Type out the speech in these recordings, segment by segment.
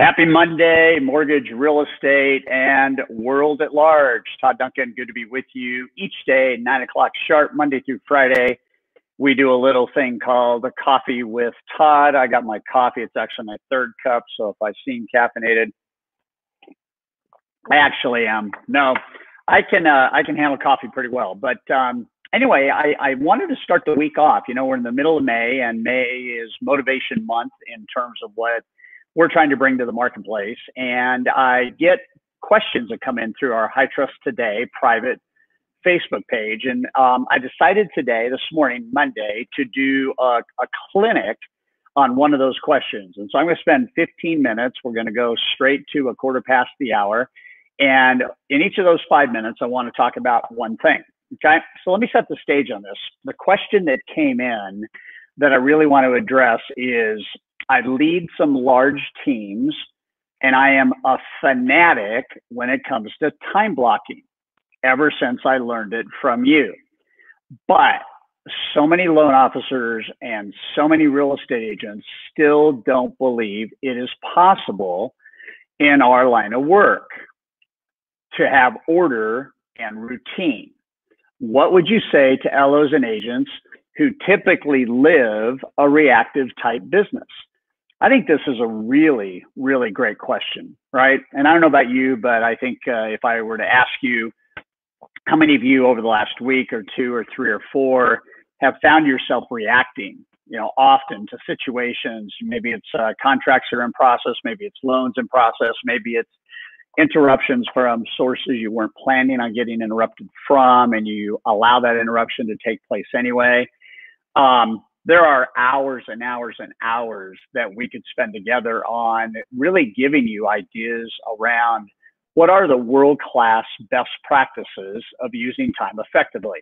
Happy Monday, mortgage, real estate, and world at large. Todd Duncan, good to be with you each day, 9 o'clock sharp, Monday through Friday. We do a little thing called a coffee with Todd. I got my coffee. It's actually my third cup, so if I seem caffeinated, I actually am. No, I can handle coffee pretty well. But anyway, I wanted to start the week off. You know, we're in the middle of May, and May is motivation month in terms of what we're trying to bring to the marketplace. And I get questions that come in through our High Trust Today private Facebook page. And I decided today, this morning, Monday, to do a clinic on one of those questions. And so I'm going to spend 15 minutes. We're going to go straight to 1:15. And in each of those 5 minutes, I want to talk about one thing. Okay. So let me set the stage on this. The question that came in that I really want to address is, I lead some large teams, and I am a fanatic when it comes to time blocking ever since I learned it from you. But so many loan officers and so many real estate agents still don't believe it is possible in our line of work to have order and routine. What would you say to LOs and agents who typically live a reactive type business? I think this is a really, really great question, right? And I don't know about you, but I think if I were to ask you, how many of you over the last week or two or three or four have found yourself reacting, you know, often to situations? Maybe it's contracts that are in process, maybe it's loans in process, maybe it's interruptions from sources you weren't planning on getting interrupted from, and you allow that interruption to take place anyway. There are hours and hours and hours that we could spend together on really giving you ideas around what are the world-class best practices of using time effectively.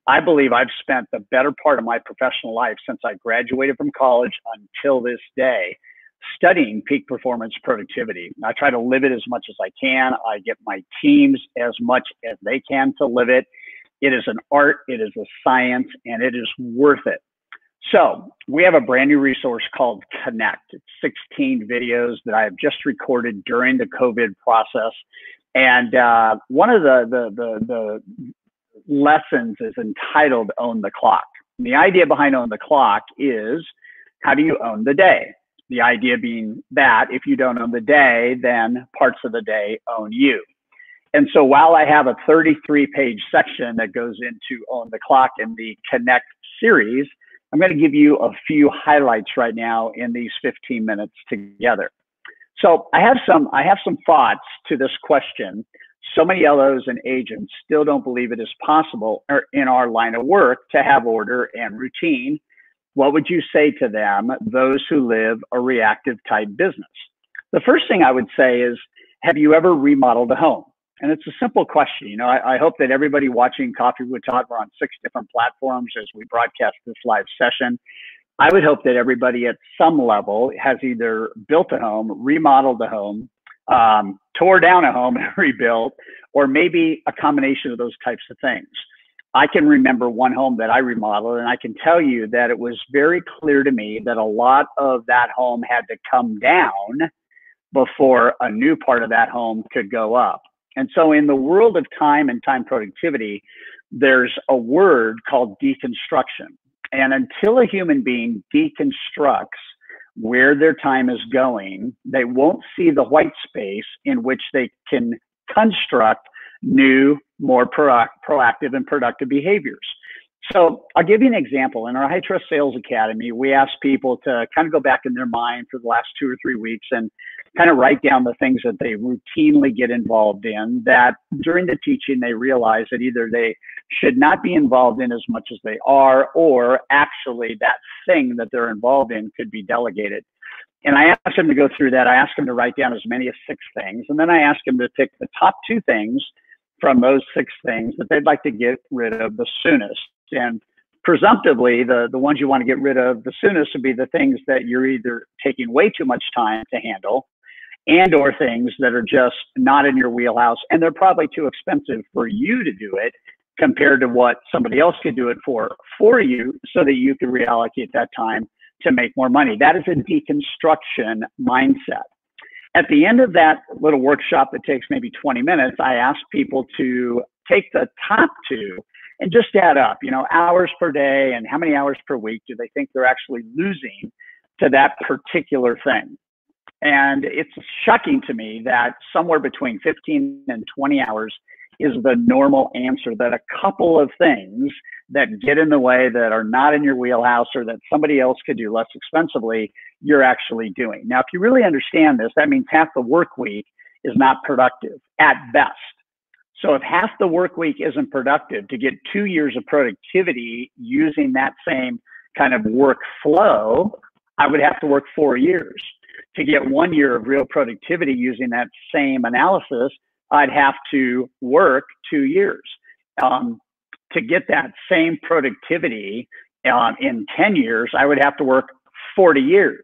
I believe I've spent the better part of my professional life since I graduated from college until this day studying peak performance productivity. I try to live it as much as I can. I get my teams as much as they can to live it. It is an art, it is a science, and it is worth it. So we have a brand new resource called Connect. It's 16 videos that I have just recorded during the COVID process. And one of the lessons is entitled Own the Clock. And the idea behind Own the Clock is, how do you own the day? The idea being that if you don't own the day, then parts of the day own you. And so while I have a 33-page section that goes into Own the Clock in the Connect series, I'm going to give you a few highlights right now in these 15 minutes together. So I have some thoughts to this question. So many LOs and agents still don't believe it is possible in our line of work to have order and routine. What would you say to them, those who live a reactive type business? The first thing I would say is, have you ever remodeled a home? And it's a simple question. You know, I hope that everybody watching Coffee with Todd, we're on 6 different platforms as we broadcast this live session. I would hope that everybody at some level has either built a home, remodeled a home, tore down a home and rebuilt, or maybe a combination of those types of things. I can remember one home that I remodeled, and I can tell you that it was very clear to me that a lot of that home had to come down before a new part of that home could go up. And so in the world of time and time productivity, there's a word called deconstruction. And until a human being deconstructs where their time is going, they won't see the white space in which they can construct new, more proactive and productive behaviors. So I'll give you an example. In our High Trust Sales Academy, we ask people to kind of go back in their mind for the last 2 or 3 weeks and kind of write down the things that they routinely get involved in that during the teaching they realize that either they should not be involved in as much as they are, or actually that thing that they're involved in could be delegated. And I asked them to go through that. I asked them to write down as many as 6 things. And then I asked them to pick the top 2 things from those 6 things that they'd like to get rid of the soonest. And presumptively, the ones you want to get rid of the soonest would be the things that you're either taking way too much time to handle, and or things that are just not in your wheelhouse, and they're probably too expensive for you to do it compared to what somebody else could do it for you, so that you can reallocate that time to make more money. That is a deconstruction mindset. At the end of that little workshop that takes maybe 20 minutes, I ask people to take the top two and just add up, hours per day and how many hours per week do they think they're actually losing to that particular thing. And it's shocking to me that somewhere between 15 and 20 hours is the normal answer, that a couple of things that get in the way, that are not in your wheelhouse or that somebody else could do less expensively, you're actually doing. Now, if you really understand this, that means half the work week is not productive at best. So if half the work week isn't productive, to get 2 years of productivity using that same kind of workflow, I would have to work 4 years. To get 1 year of real productivity using that same analysis, I'd have to work 2 years. To get that same productivity in 10 years, I would have to work 40 years.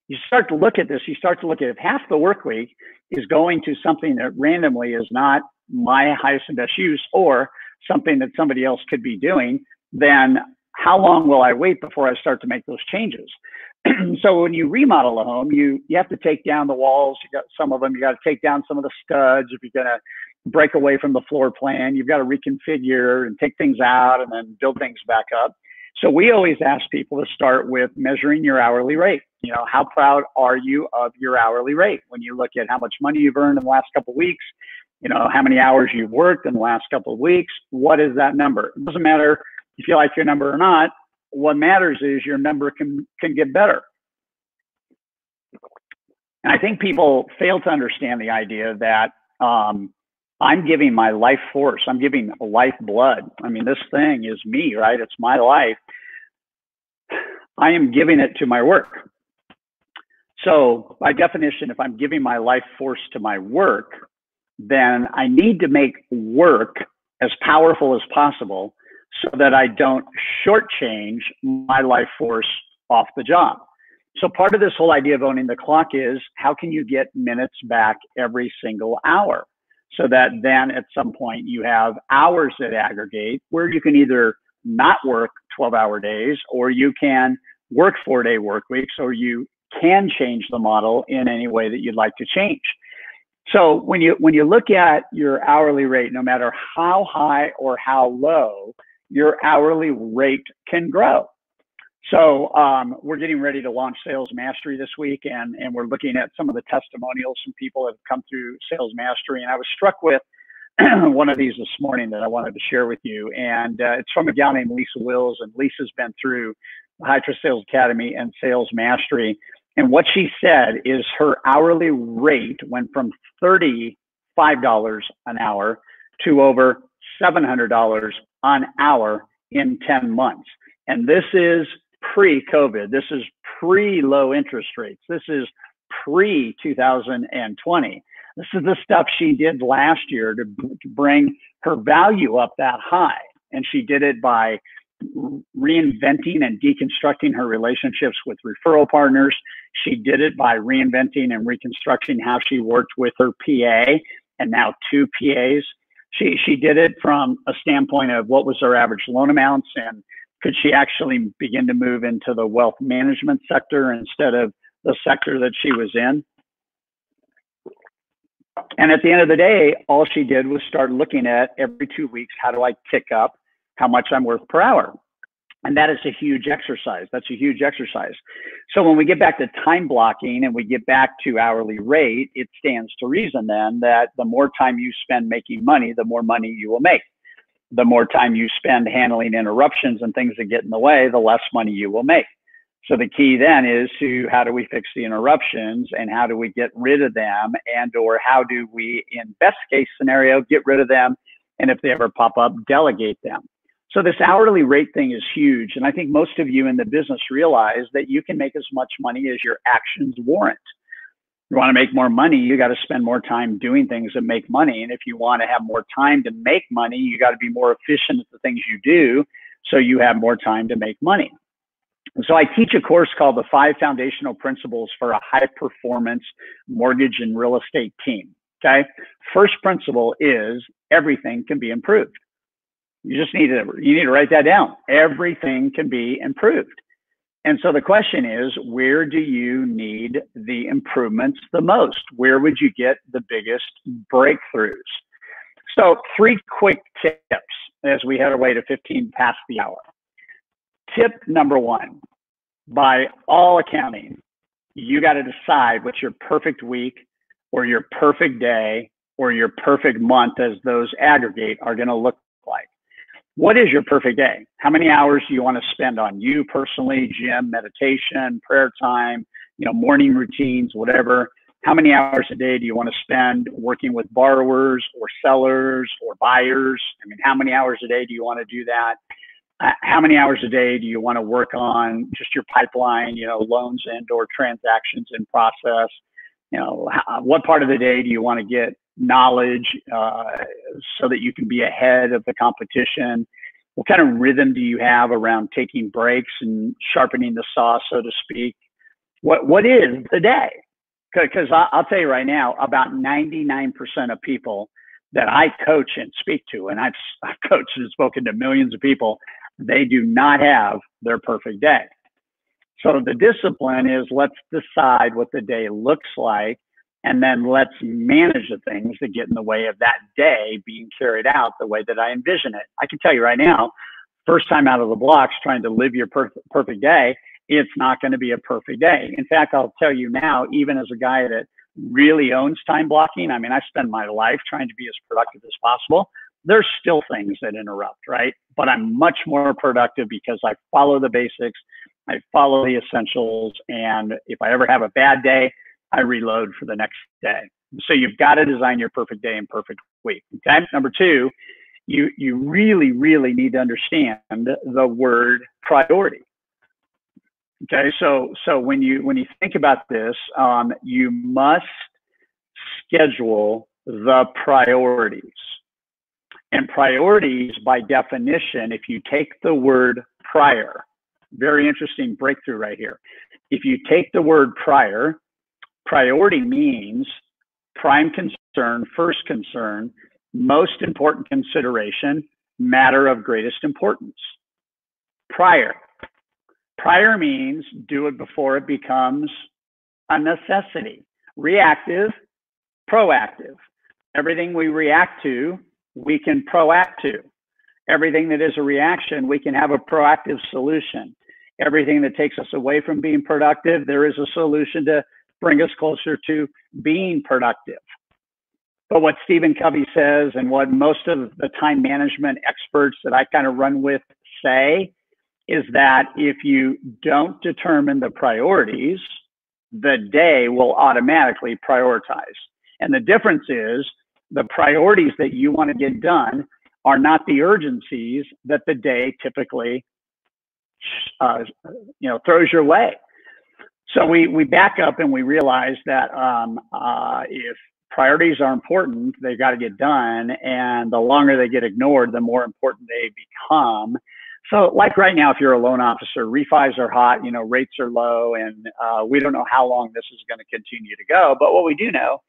You start to look at this, you start to look at if half the work week is going to something that randomly is not my highest and best use or something that somebody else could be doing, then how long will I wait before I start to make those changes? So when you remodel a home, you have to take down the walls. You got some of them, you got to take down some of the studs. If you're going to break away from the floor plan, you've got to reconfigure and take things out and then build things back up. So we always ask people to start with measuring your hourly rate. How proud are you of your hourly rate? When you look at how much money you've earned in the last couple of weeks, how many hours you've worked in the last couple of weeks, what is that number? It doesn't matter if you like your number or not. What matters is your number can get better. And I think people fail to understand the idea that I'm giving my life force. I'm giving life blood. I mean, this thing is me, right? It's my life. I am giving it to my work. So by definition, if I'm giving my life force to my work, then I need to make work as powerful as possible so that I don't shortchange my life force off the job. So part of this whole idea of owning the clock is how can you get minutes back every single hour so that then at some point you have hours that aggregate where you can either not work 12-hour days or you can work 4-day work weeks or you can change the model in any way that you'd like to change. So when you look at your hourly rate, no matter how high or how low, your hourly rate can grow. So we're getting ready to launch Sales Mastery this week, and we're looking at some of the testimonials from people that have come through Sales Mastery. And I was struck with one of these this morning that I wanted to share with you. And it's from a gal named Lisa Wills, and Lisa's been through the High Trust Sales Academy and Sales Mastery. And what she said is her hourly rate went from $35 an hour to over $700 an hour in 10 months. And this is pre-COVID. This is pre-low interest rates. This is pre-2020. This is the stuff she did last year to bring her value up that high. And she did it by reinventing and deconstructing her relationships with referral partners. She did it by reinventing and reconstructing how she worked with her PA and now 2 PAs. She did it from a standpoint of what was her average loan amounts and could she actually begin to move into the wealth management sector instead of the sector that she was in. And at the end of the day, all she did was start looking at every 2 weeks, how do I tick up how much I'm worth per hour? And that is a huge exercise. That's a huge exercise. So when we get back to time blocking and we get back to hourly rate, it stands to reason then that the more time you spend making money, the more money you will make. The more time you spend handling interruptions and things that get in the way, the less money you will make. So the key then is to how do we fix the interruptions and how do we get rid of them, and or how do we, in best case scenario, get rid of them, and if they ever pop up, delegate them. So this hourly rate thing is huge. And I think most of you in the business realize that you can make as much money as your actions warrant. You want to make more money, you got to spend more time doing things that make money. And if you want to have more time to make money, you got to be more efficient at the things you do so you have more time to make money. And so I teach a course called the 5 Foundational Principles for a High Performance Mortgage and Real Estate Team. Okay. First principle is everything can be improved. You need to write that down. Everything can be improved. And so the question is, where do you need the improvements the most? Where would you get the biggest breakthroughs? So 3 quick tips as we head our way to 15 past the hour. Tip number 1, by all accounting, you got to decide what your perfect week or your perfect day or your perfect month, as those aggregate, are going to look like. What is your perfect day? How many hours do you want to spend on you personally, gym, meditation, prayer time, morning routines, whatever? How many hours a day do you want to spend working with borrowers or sellers or buyers? I mean, how many hours a day do you want to do that? How many hours a day do you want to work on just your pipeline, loans and or transactions in process? What part of the day do you want to get knowledge so that you can be ahead of the competition? What kind of rhythm do you have around taking breaks and sharpening the saw, so to speak? What is the day? Because I'll tell you right now, about 99% of people that I coach and speak to, and I've coached and spoken to millions of people, they do not have their perfect day. So the discipline is, let's decide what the day looks like, and then let's manage the things that get in the way of that day being carried out the way that I envision it. I can tell you right now, first time out of the blocks trying to live your perfect day, it's not going to be a perfect day. In fact, I'll tell you now, even as a guy that really owns time blocking, I mean, I spend my life trying to be as productive as possible. There's still things that interrupt, right? But I'm much more productive because I follow the basics, I follow the essentials, and if I ever have a bad day, I reload for the next day. So you've got to design your perfect day and perfect week. Okay. Number 2, you really, really need to understand the word priority. Okay. So when you think about this, you must schedule the priorities. And priorities, by definition, if you take the word prior, very interesting breakthrough right here. If you take the word prior, priority means prime concern, first concern, most important consideration, matter of greatest importance. Prior. Prior means do it before it becomes a necessity. Reactive, proactive. Everything we react to, we can proact to. Everything that is a reaction, we can have a proactive solution. Everything that takes us away from being productive, there is a solution to bring us closer to being productive. But what Stephen Covey says, and what most of the time management experts that I kind of run with say, is that if you don't determine the priorities, the day will automatically prioritize. And the difference is the priorities that you want to get done are not the urgencies that the day typically throws your way. So we back up and we realize that if priorities are important, they've got to get done. And the longer they get ignored, the more important they become. So like right now, if you're a loan officer, refis are hot, rates are low, and we don't know how long this is going to continue to go. But what we do know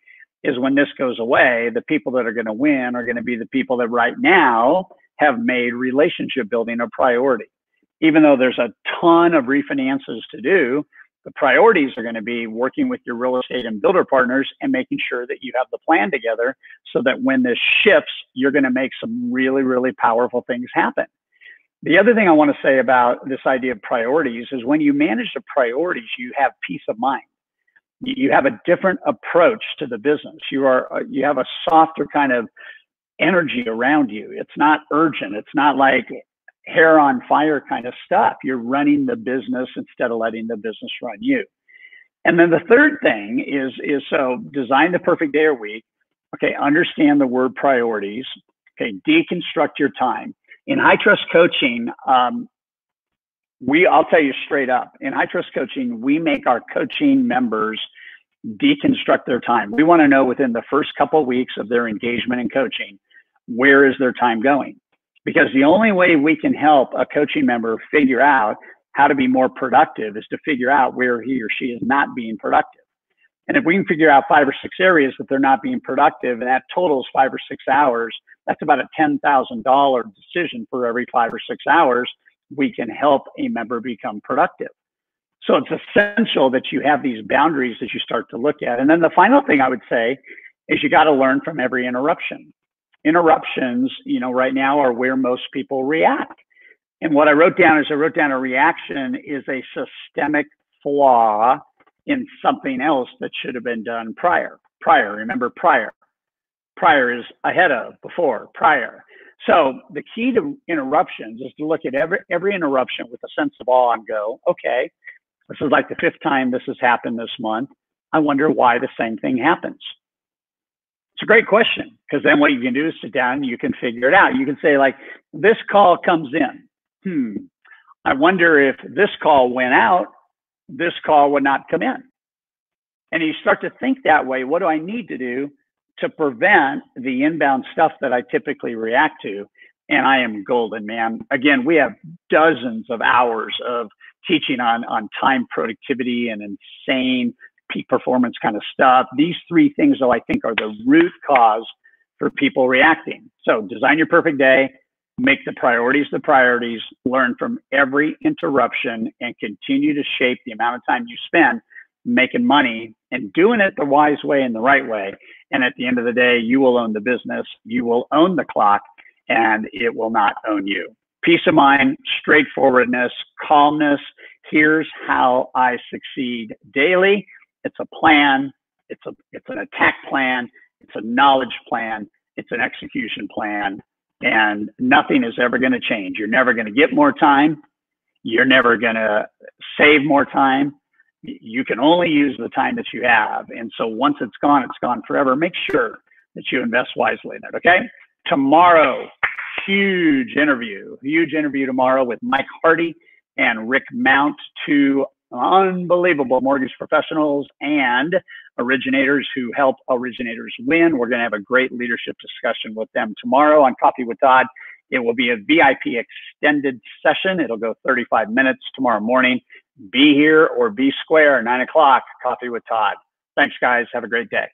is when this goes away, the people that are going to win are going to be the people that right now have made relationship building a priority. Even though there's a ton of refinances to do, the priorities are going to be working with your real estate and builder partners and making sure that you have the plan together so that when this shifts, you're going to make some really, really powerful things happen. The other thing I want to say about this idea of priorities is when you manage the priorities, you have peace of mind. You have a different approach to the business. You have a softer kind of energy around you. It's not urgent. It's not like hair on fire kind of stuff. You're running the business instead of letting the business run you. And then the third thing is so design the perfect day or week. Okay, understand the word priorities. Okay, deconstruct your time. In high trust coaching, I'll tell you straight up, in high trust coaching, we make our coaching members deconstruct their time. We want to know within the first couple of weeks of their engagement in coaching, where is their time going? Because the only way we can help a coaching member figure out how to be more productive is to figure out where he or she is not being productive. And if we can figure out 5 or 6 areas that they're not being productive, and that totals 5 or 6 hours, that's about a $10,000 decision for every 5 or 6 hours we can help a member become productive. So it's essential that you have these boundaries that you start to look at. And then the final thing I would say is you got to learn from every interruption. Interruptions, you know, right now are where most people react. And what I wrote down is a reaction is a systemic flaw in something else that should have been done prior. Remember prior. Prior is ahead of, before, prior. So the key to interruptions is to look at every interruption with a sense of awe and go, okay, this is like the 5th time this has happened this month. I wonder why the same thing happens. It's a great question, because then what you can do is sit down and you can figure it out. You can say, like, this call comes in. I wonder if this call went out, this call would not come in. And you start to think that way. What do I need to do to prevent the inbound stuff that I typically react to? And I am golden, man. Again, we have dozens of hours of teaching on time productivity and insane peak performance kind of stuff. These 3 things, though, I think are the root cause for people reacting. So design your perfect day, make the priorities, learn from every interruption, and continue to shape the amount of time you spend making money and doing it the wise way and the right way. And at the end of the day, you will own the business, you will own the clock, and it will not own you. Peace of mind, straightforwardness, calmness. Here's how I succeed daily. It's a plan. It's an attack plan. It's a knowledge plan. It's an execution plan. And nothing is ever going to change. You're never going to get more time. You're never going to save more time. You can only use the time that you have. And so once it's gone forever. Make sure that you invest wisely in it, okay? Tomorrow, huge interview tomorrow with Mike Hardy and Rick Mount, 2 unbelievable mortgage professionals and originators who help originators win. We're going to have a great leadership discussion with them tomorrow on Coffee with Todd. It will be a VIP extended session. It'll go 35 minutes tomorrow morning. Be here or be square, 9 o'clock, Coffee with Todd. Thanks, guys. Have a great day.